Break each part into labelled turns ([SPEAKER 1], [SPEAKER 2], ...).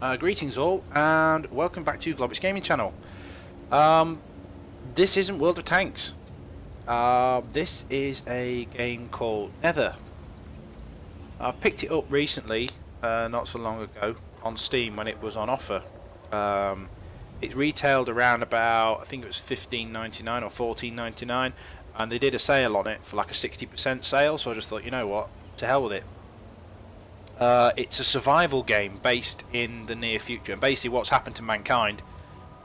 [SPEAKER 1] Greetings all, and welcome back to Globbits Gaming Channel. This isn't World of Tanks. This is a game called Nether. I've picked it up recently, not so long ago, on Steam when it was on offer. It retailed around about, I think it was $15.99 or $14.99, and they did a sale on it for like a 60% sale, so I just thought, you know what, to hell with it. It's a survival game based in the near future, and basically what's happened to mankind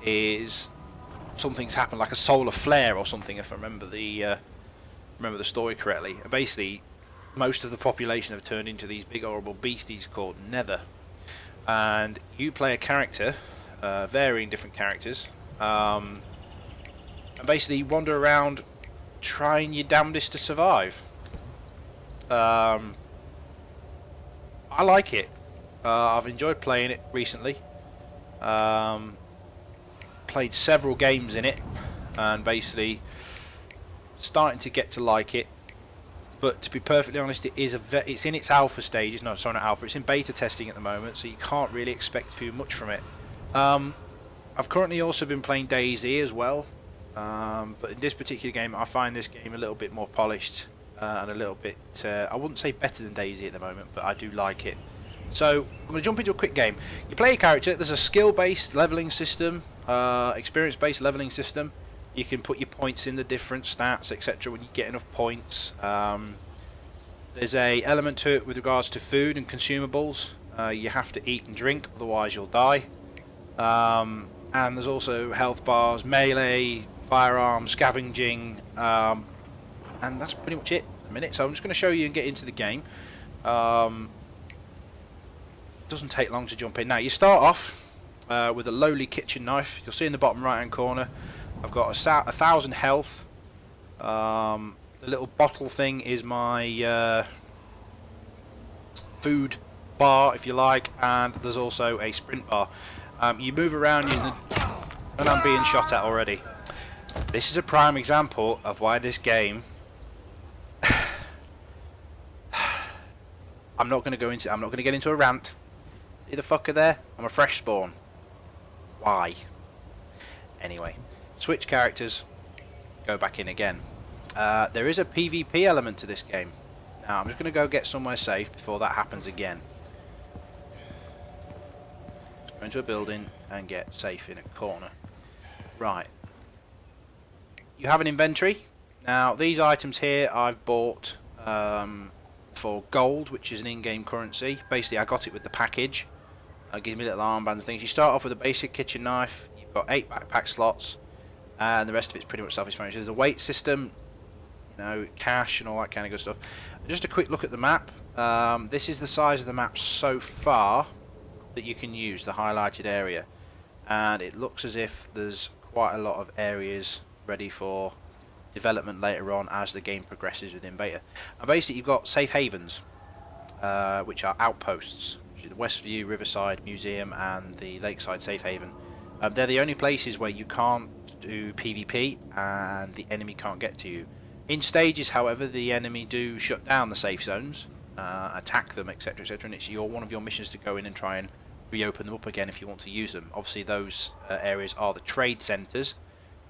[SPEAKER 1] is something's happened, like a solar flare or something, if I remember the story correctly. And basically, most of the population have turned into these big horrible beasties called Nether, and you play a character, varying different characters, and basically wander around trying your damnedest to survive. I like it. I've enjoyed playing it recently. Played several games in it, and basically starting to get to like it. But to be perfectly honest, it's in its alpha stages. No, sorry, not alpha. It's in beta testing at the moment, so you can't really expect too much from it. I've currently also been playing DayZ as well, but in this particular game, I find this game a little bit more polished. And a little bit, I wouldn't say better than DayZ at the moment, but I do like it. So I'm going to jump into a quick game. You play a character. There's a skill-based leveling system, experience-based leveling system. You can put your points in the different stats, etc. when you get enough points. There's a element to it with regards to food and consumables. You have to eat and drink, otherwise you'll die. And there's also health bars, melee, firearms, scavenging. And that's pretty much it for a minute. So I'm just going to show you and get into the game. Doesn't take long to jump in. Now you start off with a lowly kitchen knife. You'll see in the bottom right hand corner I've got 1,000 health. The little bottle thing is my food bar, if you like, and there's also a sprint bar. You move around using and I'm being shot at already. This is a prime example of why this game I'm not going to get into a rant. See the fucker there? I'm a fresh spawn. Why? Anyway, switch characters. Go back in again. There is a PvP element to this game. Now I'm just going to go get somewhere safe before that happens again. Let's go into a building and get safe in a corner. Right. You have an inventory. Now these items here I've bought for gold, which is an in-game currency. Basically I got it with the package. It gives me little armbands and things. You start off with a basic kitchen knife. You've got 8 backpack slots, and the rest of it's pretty much self-explanatory. There's a weight system, you know, cash and all that kind of good stuff. Just a quick look at the map. This is the size of the map so far that you can use, the highlighted area, and it looks as if there's quite a lot of areas ready for development later on as the game progresses within beta. And basically you've got safe havens, which are outposts, which is the Westview, Riverside, Museum and the Lakeside Safe Haven. They're the only places where you can't do PvP and the enemy can't get to you. In stages, however, the enemy do shut down the safe zones, attack them, etc, etc, and it's one of your missions to go in and try and reopen them up again if you want to use them. Obviously those areas are the trade centres,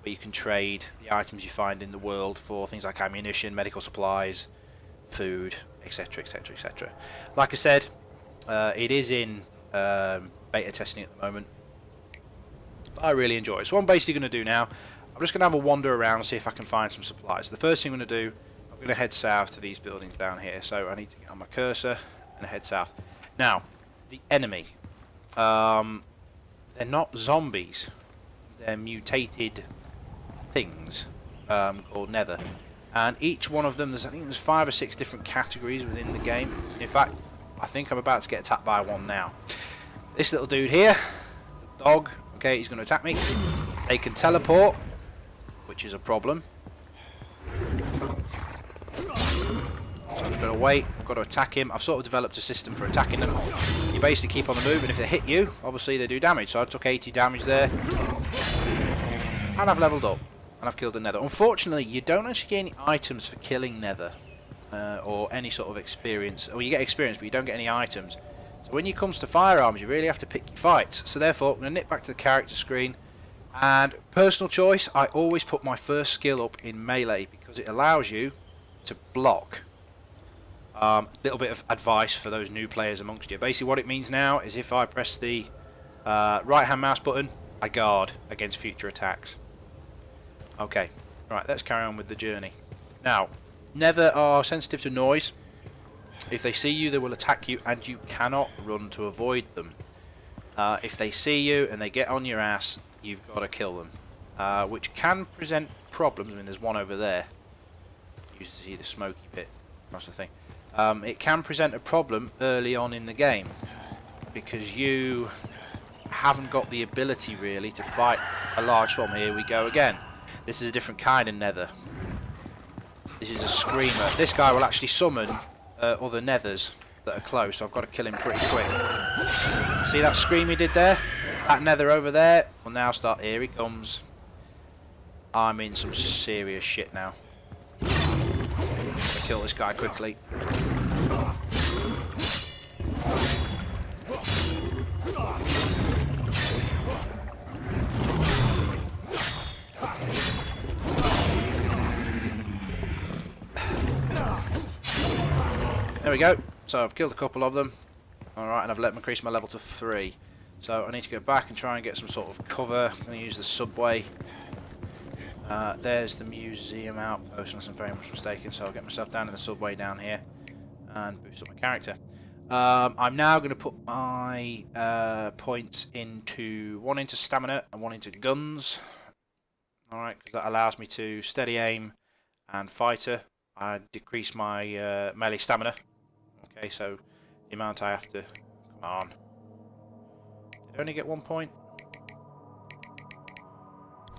[SPEAKER 1] where you can trade the items you find in the world for things like ammunition, medical supplies, food, etc, etc, etc. Like I said, it is in beta testing at the moment. But I really enjoy it. So what I'm basically going to do now, I'm just going to have a wander around and see if I can find some supplies. The first thing I'm going to do, I'm going to head south to these buildings down here. So I need to get on my cursor and head south. Now, the enemy. They're not zombies. They're mutated things called Nether, and each one of them, I think there's 5 or 6 different categories within the game. In fact, I think I'm about to get attacked by one now. This little dude here, the dog, okay, he's going to attack me. They can teleport, which is a problem. So I'm just going to wait. I've got to attack him. I've sort of developed a system for attacking them. You basically keep on the move, and if they hit you, obviously they do damage. So I took 80 damage there, and I've leveled up. And I've killed a Nether. Unfortunately, you don't actually get any items for killing Nether, or any sort of experience. Or you get experience, but you don't get any items. So when it comes to firearms, you really have to pick your fights. So therefore, I'm going to nip back to the character screen. And personal choice, I always put my first skill up in melee because it allows you to block. Little bit of advice for those new players amongst you. Basically what it means now is if I press the right hand mouse button, I guard against future attacks. Okay, right, let's carry on with the journey. Now, Nether are sensitive to noise. If they see you, they will attack you, and you cannot run to avoid them. If they see you and they get on your ass, you've got to kill them, which can present problems. I mean, there's one over there. You see the smoky bit across the thing. It can present a problem early on in the game because you haven't got the ability really to fight a large swarm. Here we go again. This is a different kind of Nether. This is a screamer. This guy will actually summon other Nethers that are close, so I've got to kill him pretty quick. See that scream he did there? That Nether over there will now start. Here he comes. I'm in some serious shit now. I'll kill this guy quickly. There we go. So I've killed a couple of them. Alright, and I've let them increase my level to 3. So I need to go back and try and get some sort of cover. I'm going to use the subway. There's the museum outpost, unless I'm very much mistaken. So I'll get myself down in the subway down here and boost up my character. I'm now going to put my points into one into stamina and one into guns. Alright, because that allows me to steady aim and fighter. I decrease my melee stamina. Okay, so the amount I have to... Come on. Did I only get 1 point?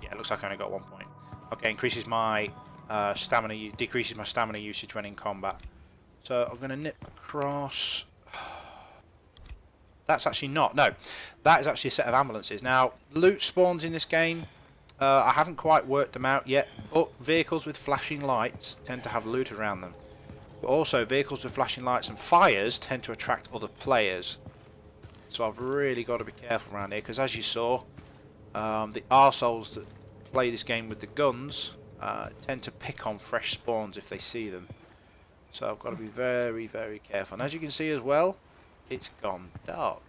[SPEAKER 1] Yeah, it looks like I only got 1 point. Okay, increases my stamina... Decreases my stamina usage when in combat. So I'm going to nip across... That's actually not... No, that is actually a set of ambulances. Now, loot spawns in this game. I haven't quite worked them out yet, but vehicles with flashing lights tend to have loot around them. But also, vehicles with flashing lights and fires tend to attract other players. So I've really got to be careful around here, because as you saw, the arseholes that play this game with the guns tend to pick on fresh spawns if they see them. So I've got to be very, very careful. And as you can see as well, it's gone dark.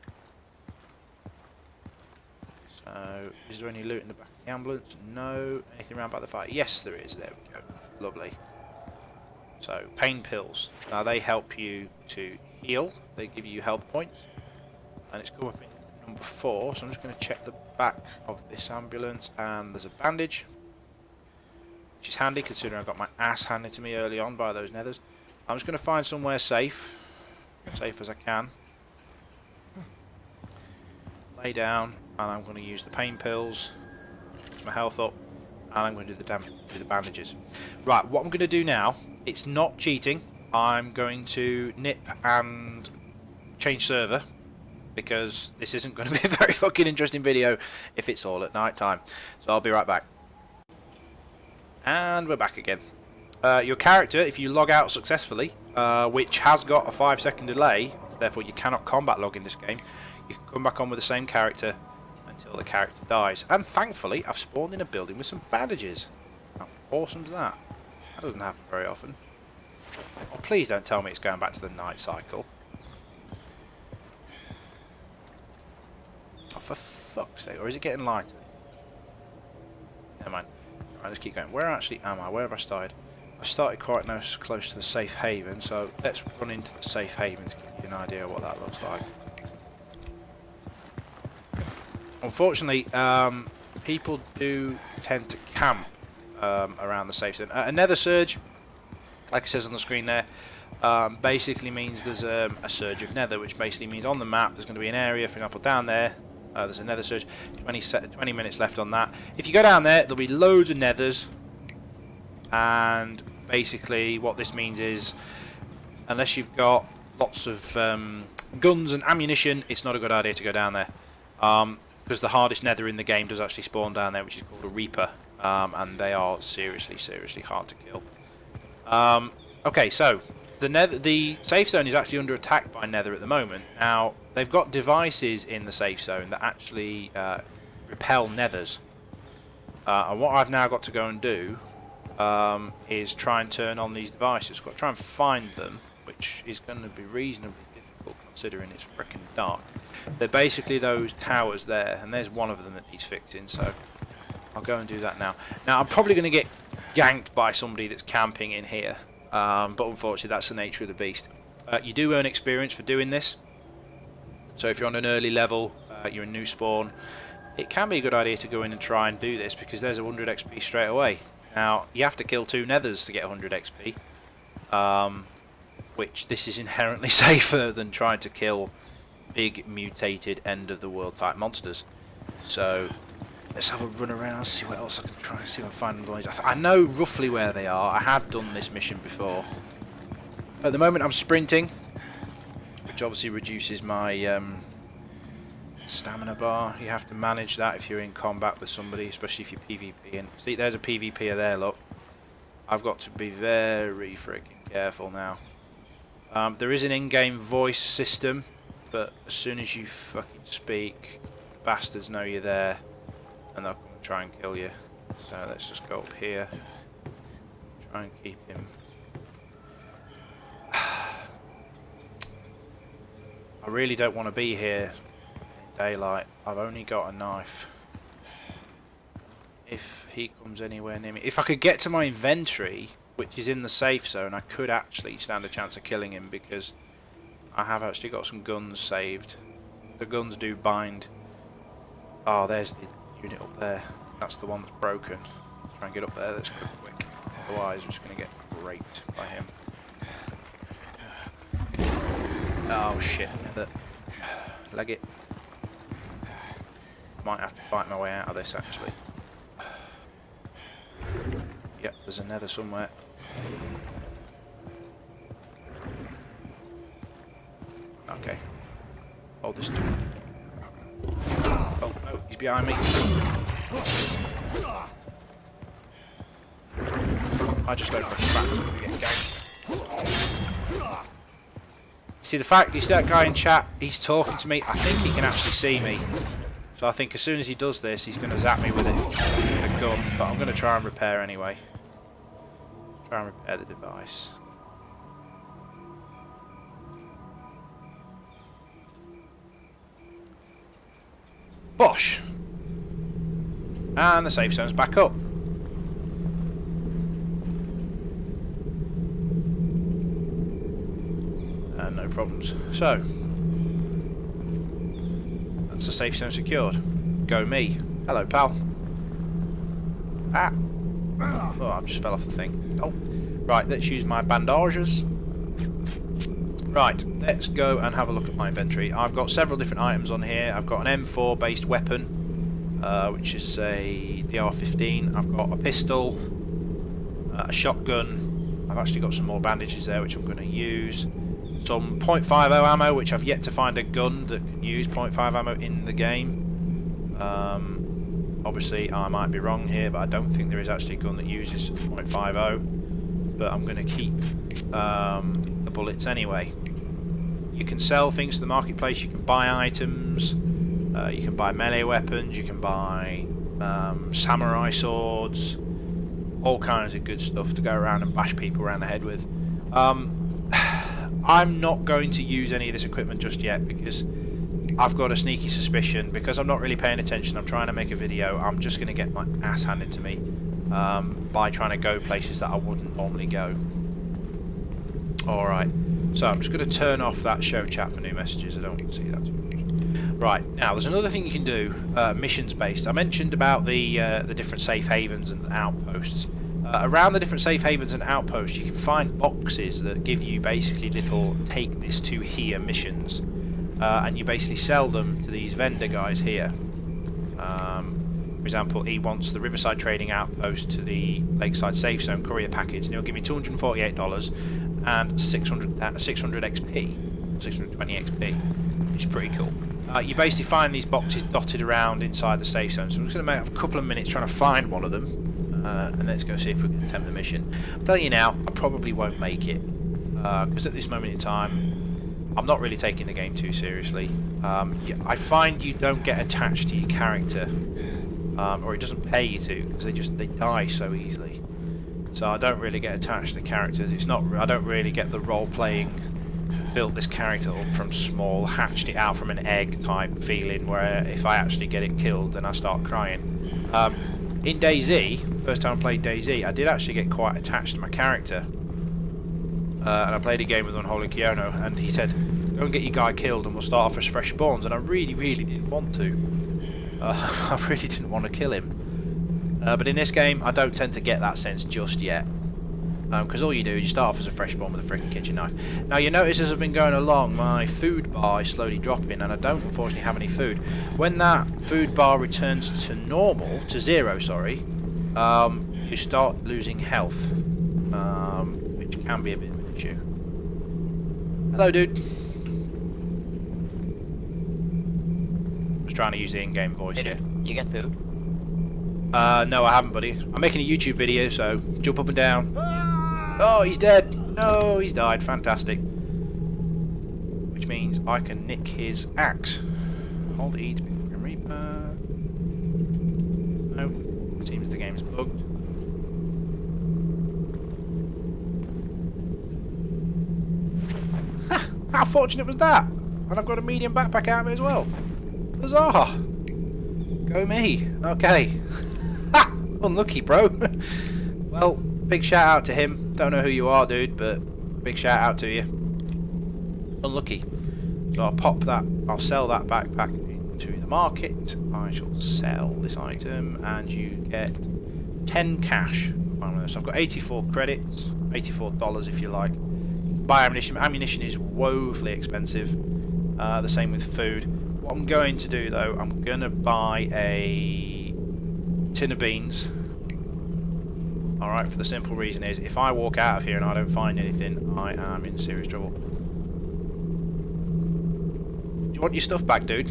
[SPEAKER 1] So, is there any loot in the back of the ambulance? No. Anything around by the fire? Yes, there is. There we go. Lovely. So, pain pills. Now, they help you to heal. They give you health points. And it's come up in number 4. So, I'm just going to check the back of this ambulance. And there's a bandage. Which is handy, considering I got my ass handed to me early on by those Nethers. I'm just going to find somewhere safe. Safe as I can. Lay down. And I'm going to use the pain pills, get my health up, and I'm going to do the bandages. Right, what I'm going to do now, it's not cheating. I'm going to nip and change server, because this isn't going to be a very fucking interesting video if it's all at night time. So I'll be right back. And we're back again. Your character, if you log out successfully, which has got a 5-second delay, so therefore you cannot combat log in this game, you can come back on with the same character until the character dies. And thankfully, I've spawned in a building with some bandages. How awesome is that? That doesn't happen very often. Oh, please don't tell me it's going back to the night cycle. Oh, for fuck's sake. Or is it getting lighter? Never mind. Alright, let's keep going. Where actually am I? Where have I started? I started quite close to the safe haven, so let's run into the safe haven to give you an idea of what that looks like. Unfortunately, people do tend to camp around the safe zone. A nether surge, like it says on the screen there, basically means there's a surge of nether, which basically means on the map there's going to be an area, for example, down there. There's a nether surge, 20 minutes left on that. If you go down there, there'll be loads of nethers, and basically what this means is, unless you've got lots of guns and ammunition, it's not a good idea to go down there. Because the hardest nether in the game does actually spawn down there, which is called a Reaper, and they are seriously hard to kill. Okay, so the safe zone is actually under attack by nether at the moment. Now, they've got devices in the safe zone that actually repel nethers. And what I've now got to go and do is try and turn on these devices. I've got to try and find them, which is going to be reasonably difficult considering it's freaking dark. They're basically those towers there, and there's one of them that needs fixing, so I'll go and do that now. Now, I'm probably going to get ganked by somebody that's camping in here, but unfortunately that's the nature of the beast. You do earn experience for doing this, so if you're on an early level, you're in new spawn, it can be a good idea to go in and try and do this, because there's 100 XP straight away. Now, you have to kill 2 nethers to get 100 XP, which this is inherently safer than trying to kill big mutated end of the world type monsters. So let's have a run around, see what else I can try and see if I can find them. I know roughly where they are. I have done this mission before. At the moment I'm sprinting, which obviously reduces my stamina bar. You have to manage that if you're in combat with somebody, especially if you're PvPing. See, there's a PvPer there, look. I've got to be very freaking careful now. There is an in-game voice system, but as soon as you fucking speak, bastards know you're there, and they'll come and try and kill you. So let's just go up here. Try and keep him. I really don't want to be here in daylight. I've only got a knife. If he comes anywhere near me, if I could get to my inventory, which is in the safe zone, I could actually stand a chance of killing him, because I have actually got some guns saved. The guns do bind. Oh, there's the unit up there. That's the one that's broken. Let's try and get up there. Let's go quick. Otherwise, we're just going to get raped by him. Oh shit! Leg it. Might have to fight my way out of this actually. Yep, there's a nether somewhere. Okay. Hold this door. Oh no, he's behind me. I just know for a fact I'm gonna get ganked. See the fact, you see that guy in chat, he's talking to me, I think he can actually see me. So I think as soon as he does this, he's going to zap me with it, with a gun, but I'm going to try and repair anyway. Try and repair the device. Bosh! And the safe zone's back up. No problems. So, that's the safe zone secured. Go me. Hello, pal. Ah! Oh, I just fell off the thing. Oh, right, let's use my bandages. Right, let's go and have a look at my inventory. I've got several different items on here. I've got an M4 based weapon, which is a DR-15. I've got a pistol, a shotgun. I've actually got some more bandages there, which I'm going to use. Some .50 ammo, which I've yet to find a gun that can use .50 ammo in the game. Obviously, I might be wrong here, but I don't think there is actually a gun that uses .50. But I'm going to keep the bullets anyway. You can sell things to the marketplace. You can buy items. You can buy melee weapons. You can buy samurai swords. All kinds of good stuff to go around and bash people around the head with. I'm not going to use any of this equipment just yet, because I've got a sneaky suspicion, because I'm not really paying attention, I'm trying to make a video, I'm just going to get my ass handed to me by trying to go places that I wouldn't normally go. Alright, so I'm just going to turn off that show chat for new messages, I don't want to see that too much. Right, now there's another thing you can do, missions based. I mentioned about the different safe havens and outposts. Around the different safe havens and outposts, you can find boxes that give you basically little take this to here missions, and you basically sell them to these vendor guys here. For example, he wants the Riverside Trading Outpost to the Lakeside Safe Zone courier package, and he'll give me $248 and 600 XP, 620 XP, which is pretty cool. You basically find these boxes dotted around inside the safe zone, so I'm just going to make a couple of minutes trying to find one of them. And let's go see if we can attempt the mission. I'll tell you now, I probably won't make it, because at this moment in time, I'm not really taking the game too seriously. I find you don't get attached to your character, or it doesn't pay you to, because they die so easily. So I don't really get attached to the characters. I don't really get the role playing, built this character up from small, hatched it out from an egg type feeling, where if I actually get it killed, then I start crying. In DayZ, first time I played DayZ, I did actually get quite attached to my character. And I played a game with Unholy Keanu, and he said, go and get your guy killed and we'll start off as fresh spawns, and I really, really didn't want to. I really didn't want to kill him. But in this game, I don't tend to get that sense just yet. Because all you do is you start off as a fresh spawn with a freaking kitchen knife. Now you notice as I've been going along, my food bar is slowly dropping, and I don't unfortunately have any food. When that food bar returns to normal, to zero, sorry, you start losing health, which can be a bit of an issue. Hello, dude. Just trying to use the in-game voice here.
[SPEAKER 2] You get food?
[SPEAKER 1] No, I haven't, buddy. I'm making a YouTube video, so jump up and down. Oh, he's dead. No, he's died. Fantastic. Which means I can nick his axe. Hold E to pick up Grim Reaper. No, seems the game's bugged. Ha! How fortunate was that? And I've got a medium backpack out of it as well. Huzzah! Go me. Okay. Ha! Unlucky, bro. Well, big shout out to him. Don't know who you are, dude, but big shout out to you. Unlucky. So I'll pop that. I'll sell that backpack into the market. I shall sell this item, and you get 10 cash. So I've got 84 credits, $84 if you like. Buy ammunition. Ammunition is woefully expensive. The same with food. What I'm going to do though, I'm going to buy a tin of beans. Alright, for the simple reason is, if I walk out of here and I don't find anything, I am in serious trouble. Do you want your stuff back, dude?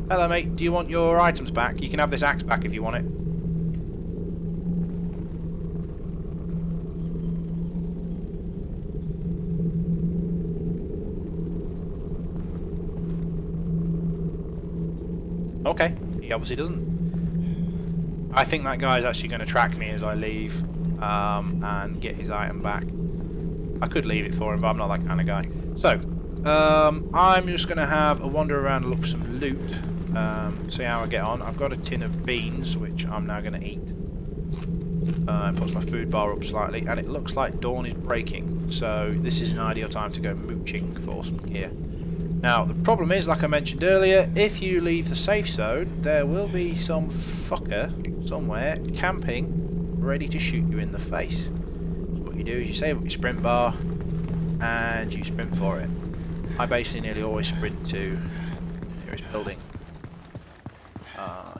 [SPEAKER 1] Hello, mate. Do you want your items back? You can have this axe back if you want it. Okay, he obviously doesn't. I think that guy's actually going to track me as I leave and get his item back. I could leave it for him, but I'm not that kind of guy. So, I'm just going to have a wander around and look for some loot, see how I get on. I've got a tin of beans, which I'm now going to eat. Puts my food bar up slightly, and it looks like dawn is breaking, so this is an ideal time to go mooching for some gear. Now, the problem is, like I mentioned earlier, if you leave the safe zone, there will be some fucker somewhere camping, ready to shoot you in the face. So what you do is you save up your sprint bar, and you sprint for it. I basically nearly always sprint to the nearest building.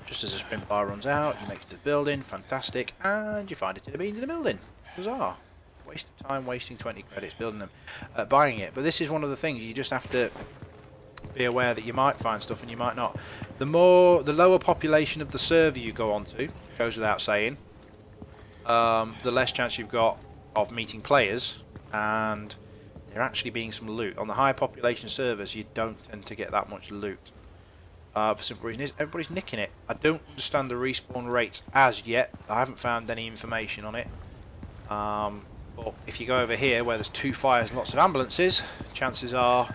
[SPEAKER 1] Just as the sprint bar runs out, you make it to the building, fantastic, and you find it in the beans in the building. Huzzah! Waste of time, wasting 20 credits building them, buying it. But this is one of the things, you just have to be aware that you might find stuff and you might not. The lower population of the server you go onto, goes without saying, the less chance you've got of meeting players and there actually being some loot. On the high population servers, you don't tend to get that much loot. For simple reason is everybody's nicking it. I don't understand the respawn rates as yet. I haven't found any information on it. But if you go over here where there's 2 fires and lots of ambulances, chances are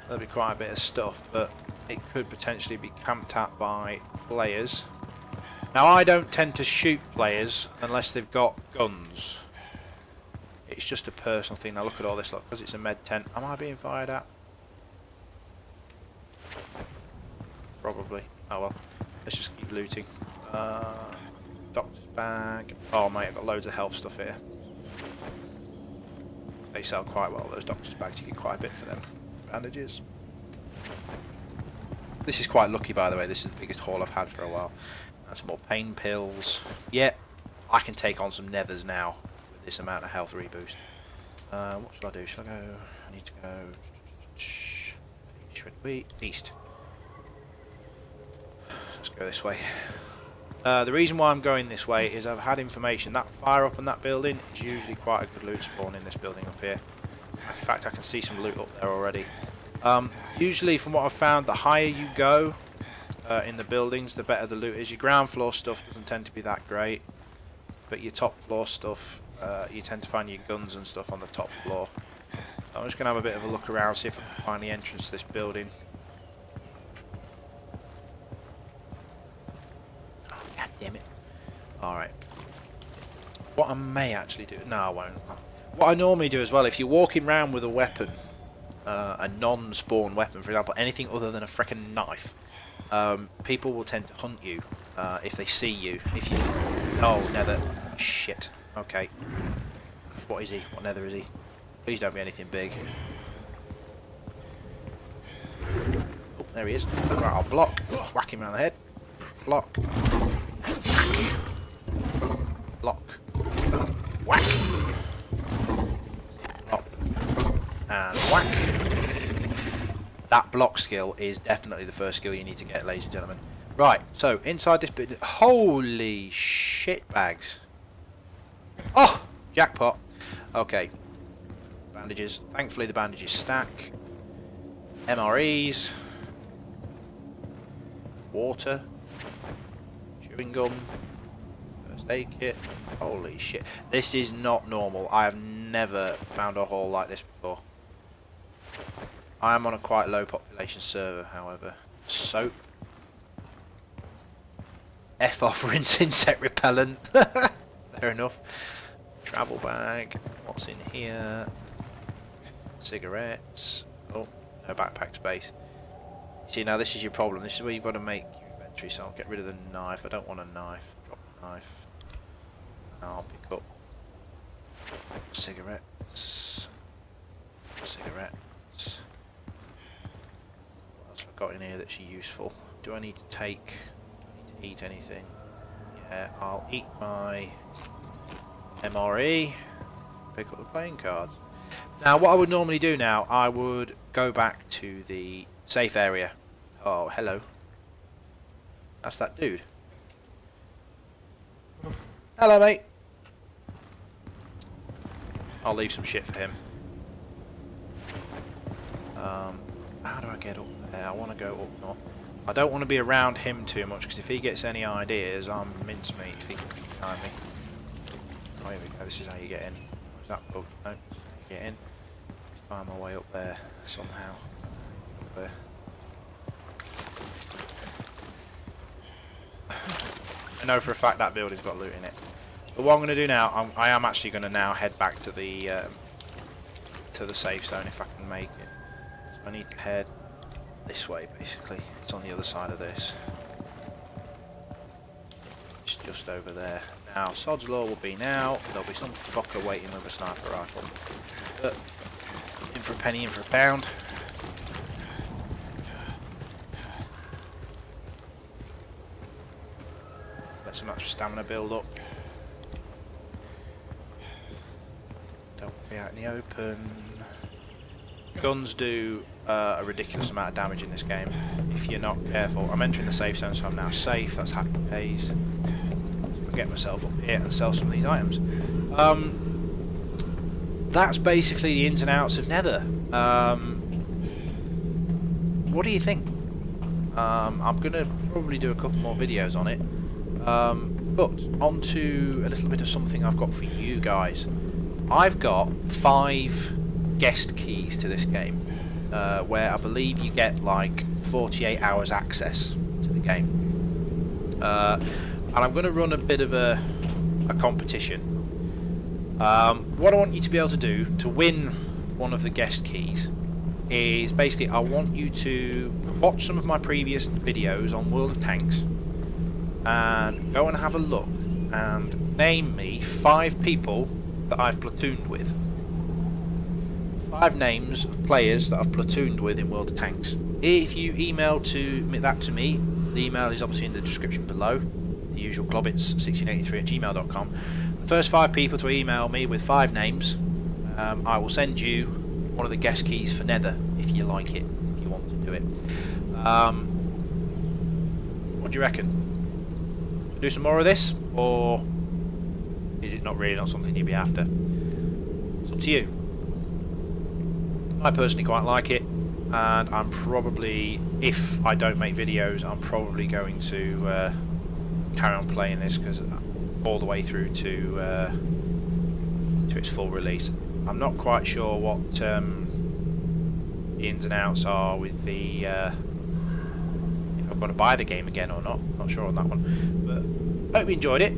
[SPEAKER 1] there'll be quite a bit of stuff, but it could potentially be camped at by players. Now, I don't tend to shoot players unless they've got guns. It's just a personal thing. Now look at all this, look, because it's a med tent. Am I being fired at? Probably. Oh well. Let's just keep looting. Doctor's bag. Oh mate, I've got loads of health stuff here. They sell quite well, those doctor's bags. You get quite a bit for them. Bandages. This is quite lucky, by the way. This is the biggest haul I've had for a while. And some more pain pills. Yeah, I can take on some nethers now with this amount of health reboost. What should I do? Should I go? I need to go east. Let's go this way. The reason why I'm going this way is I've had information that fire up in that building is usually quite a good loot spawn in this building up here. In fact, I can see some loot up there already. Usually, from what I've found, the higher you go in the buildings, the better the loot is. Your ground floor stuff doesn't tend to be that great, but your top floor stuff, you tend to find your guns and stuff on the top floor. I'm just going to have a bit of a look around, see if I can find the entrance to this building. Oh, God damn it. Alright. What I may actually do... No, I won't. What I normally do as well, if you're walking around with a weapon, a non-spawn weapon, for example, anything other than a frickin' knife, people will tend to hunt you if they see you. If you... Oh, Nether. Shit. Okay. What is he? What Nether is he? Please don't be anything big. Oh, there he is. Right, I'll block. Whack him around the head. Block. Block. Whack. Block. And whack. That block skill is definitely the first skill you need to get, ladies and gentlemen. Right, so inside this bit... Holy shit bags. Oh! Jackpot. Okay. Bandages. Thankfully the bandages stack. MREs. Water. Chewing gum. First aid kit. Holy shit. This is not normal. I have never found a haul like this before. I am on a quite low population server, however. Soap. F off rinse insect repellent. Fair enough. Travel bag. What's in here? Cigarettes. Oh, no backpack space. See, now this is your problem. This is where you've got to make your inventory. So I'll get rid of the knife. I don't want a knife. Drop the knife. I'll pick up cigarettes. Cigarettes. What else have I got in here that's useful? Do I need to take... Do I need to eat anything? Yeah, I'll eat my MRE. Pick up the playing cards. Now, what I would normally do now, I would go back to the safe area. Oh, hello. That's that dude. Hello, mate. I'll leave some shit for him. How do I get up there? I want to go up north. I don't want to be around him too much, because if he gets any ideas, I'm mincemeat if he can behind me. Oh, here we go. This is how you get in. Is that bug? No. Get in. Find my way up there somehow. Up there. I know for a fact that building's got loot in it. But what I'm going to do now, I am actually going to now head back to the safe zone if I can make it. So I need to head this way basically. It's on the other side of this. It's just over there. Now, Sod's Law will be now. There'll be some fucker waiting with a sniper rifle. But in for a penny, in for a pound. Let some extra stamina build up. Don't be out in the open. Guns do a ridiculous amount of damage in this game if you're not careful. I'm entering the safe zone, so I'm now safe. That's happy days. I'll get myself up here and sell some of these items. That's basically the ins and outs of Nether. What do you think? I'm going to probably do a couple more videos on it. But on to a little bit of something I've got for you guys. I've got 5 guest keys to this game, where I believe you get like 48 hours access to the game. And I'm going to run a bit of a competition. What I want you to be able to do to win one of the guest keys is basically I want you to watch some of my previous videos on World of Tanks and go and have a look and name me 5 people that I've platooned with. 5 names of players that I've platooned with in World of Tanks. If you email that to me, the email is obviously in the description below, the usual globbits1683@gmail.com. The first 5 people to email me with 5 names, I will send you one of the guest keys for Nether, if you like it, if you want to do it. What do you reckon? Do some more of this, or is it not really not something you'd be after? It's up to you. I personally quite like it, and I'm probably, if I don't make videos, I'm probably going to carry on playing this because all the way through to its full release. I'm not quite sure what the ins and outs are with the if I'm going to buy the game again or not. Not sure on that one, but hope you enjoyed it.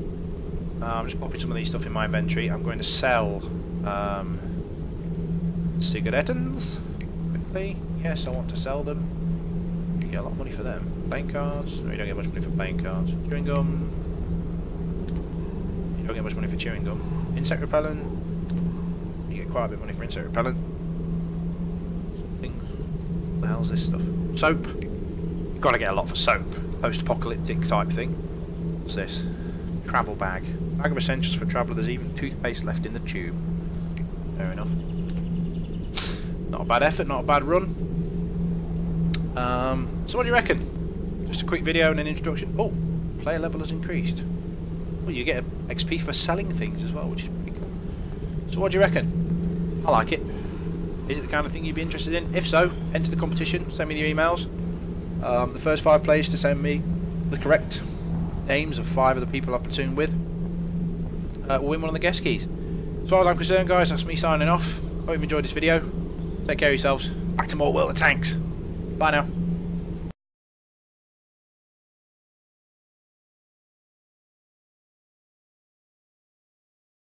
[SPEAKER 1] I'm just popping some of these stuff in my inventory. I'm going to sell cigarettes quickly. Yes, I want to sell them. You get a lot of money for them. Bank cards. No, you don't get much money for bank cards. Chewing gum. You don't get much money for chewing gum. Insect repellent. You get quite a bit of money for insect repellent. Something. What the hell's this stuff? Soap. You've got to get a lot for soap. Post-apocalyptic type thing. What's this? Travel bag. Bag of essentials for traveller. There's even toothpaste left in the tube. Fair enough. Not a bad effort, not a bad run. So what do you reckon? Just a quick video and an introduction. Oh, player level has increased. Well, you get XP for selling things as well, which is pretty cool. So what do you reckon? I like it. Is it the kind of thing you'd be interested in? If so, enter the competition. Send me your emails. The first 5 players to send me the correct names of 5 of the people I platoon with will win one of the guest keys. As far as I'm concerned, guys, that's me signing off. Hope you've enjoyed this video. Take care of yourselves. Back to more World of Tanks. Bye now.